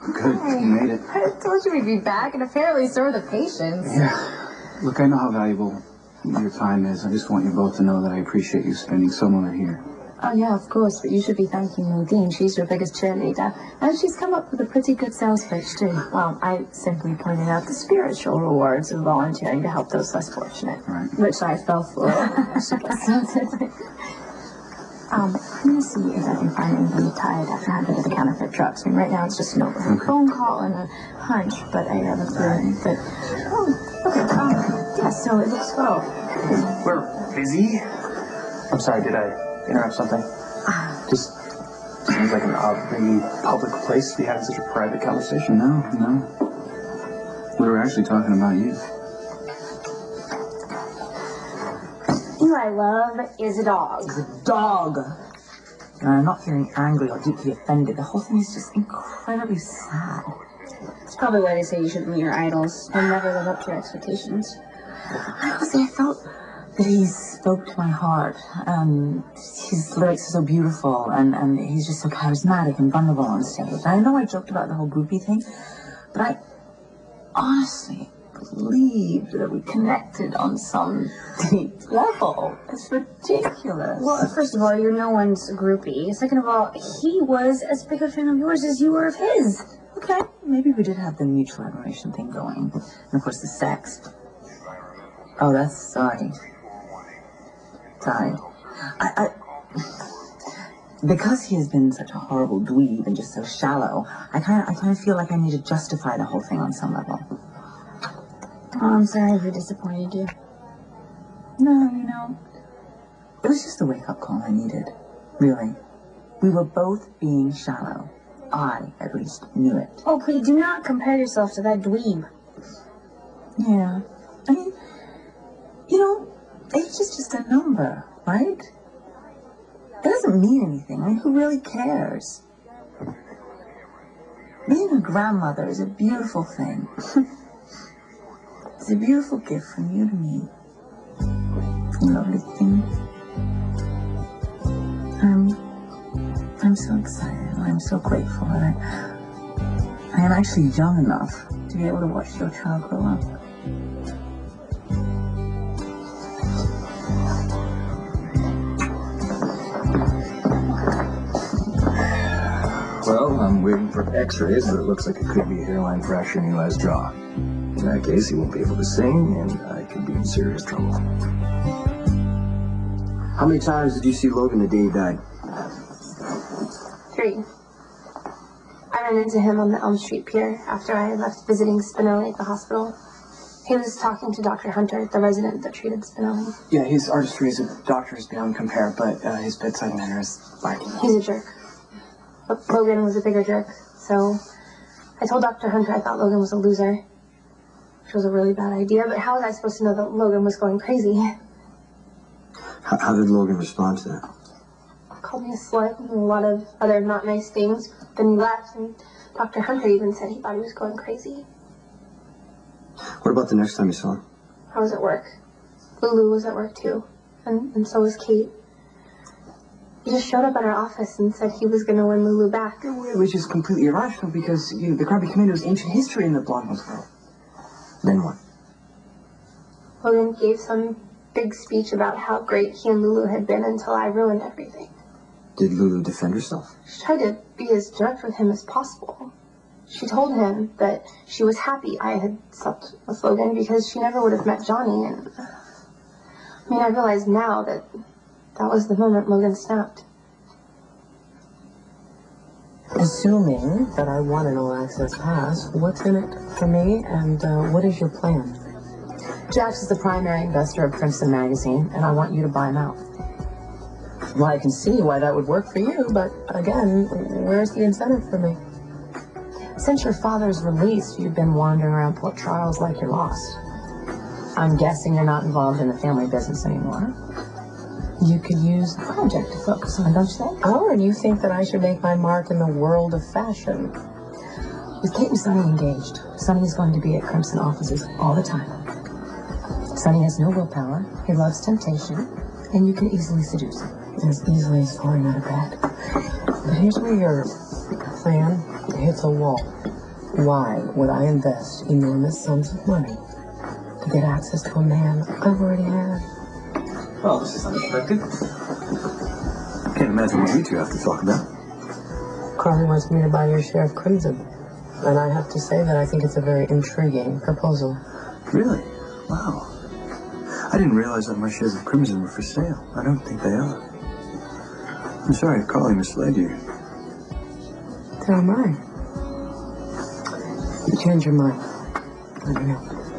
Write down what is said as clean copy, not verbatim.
Good, you made it. I told you we'd be back, and apparently so are the patients. Yeah. Look, I know how valuable your time is. I just want you both to know that I appreciate you spending so moment here. Oh, yeah, of course, but you should be thanking Nadine. She's your biggest cheerleader. And she's come up with a pretty good sales pitch, too. Well, I simply pointed out the spiritual rewards of volunteering to help those less fortunate. Right. Which I fell for. She gets started. I'm going to see if I can find anything to tie Dr. Hunter to the counterfeit drugs. I mean, right now it's just an overheard phone call and a hunch, but I have a feeling that... Oh, okay, yeah, so it looks well. We're busy? I'm sorry, did I interrupt something? Just seems like an oddly public place to be having such a private conversation. No. We were actually talking about you. Who I love is a dog. He's a dog. And I'm not feeling angry or deeply offended. The whole thing is just incredibly sad. It's probably why they say you shouldn't meet your idols and never live up to your expectations. Honestly, I felt that he spoke to my heart. His lyrics are so beautiful, and he's just so charismatic and vulnerable on stage. And I know I joked about the whole groupie thing, but I honestly believed that we connected on some deep level. It's ridiculous. Well, first of all, you're no one's groupie. Second of all, he was as big a fan of yours as you were of his. Okay, maybe we did have the mutual admiration thing going. And of course the sex. Oh, that's sorry. Because he has been such a horrible dweeb and just so shallow, I kind of feel like I need to justify the whole thing on some level. Oh, I'm sorry if we disappointed you. No, it was just a wake-up call I needed. Really. We were both being shallow. I, at least, knew it. Oh, please do not compare yourself to that dweeb. Yeah. I mean, age is just a number, right? It doesn't mean anything. I mean, who really cares? Being a grandmother is a beautiful thing. It's a beautiful gift from you to me. A lovely thing. I'm so excited. I'm so grateful that I am actually young enough to be able to watch your child grow up. Well, I'm waiting for x-rays, but it looks like it could be a hairline fracture in Eli's jaw. In that case, he won't be able to sing, and I could be in serious trouble. How many times did you see Logan the day he died? 3. I ran into him on the Elm Street pier after I had left visiting Spinelli at the hospital. He was talking to Dr. Hunter, the resident that treated Spinelli. Yeah, his artistry as a doctor is beyond compare, but his bedside manner is lacking. He's a jerk. But Logan was a bigger jerk, so I told Dr. Hunter I thought Logan was a loser, which was a really bad idea, but how was I supposed to know that Logan was going crazy? How did Logan respond to that? Called me a slut and a lot of other not nice things. Then he left, and Dr. Hunter even said he thought he was going crazy. What about the next time you saw him? I was at work. Lulu was at work too, and so was Kate. He just showed up at our office and said he was going to win Lulu back. Which is completely irrational because, the Crappie Commando is ancient history in the Blondnose world. Then what? Logan gave some big speech about how great he and Lulu had been until I ruined everything. Did Lulu defend herself? She tried to be as direct with him as possible. She told him that she was happy I had slept with Logan because she never would have met Johnny, and I realize now that was the moment Logan snapped. Assuming that I want an all-access pass, what's in it for me, and what is your plan? Jax is the primary investor of Crimson Magazine, and I want you to buy him out. Well, I can see why that would work for you, but again, where's the incentive for me? Since your father's released, you've been wandering around Port Charles like you're lost. I'm guessing you're not involved in the family business anymore. You could use the project to focus on, don't you think? Oh, and you think that I should make my mark in the world of fashion. With Kate and Sonny engaged, Sonny's going to be at Crimson offices all the time. Sonny has no willpower, he loves temptation, and you can easily seduce him. As easily as falling out of bed. But here's where your plan hits a wall. Why would I invest enormous sums of money to get access to a man I've already had? Well, this is unexpected. I can't imagine what you two have to talk about. Carly wants me to buy your share of Crimson. And I have to say that I think it's a very intriguing proposal. Really? Wow. I didn't realize that my shares of Crimson were for sale. I don't think they are. I'm sorry if Carly misled you. So am I. You change your mind. Let me know.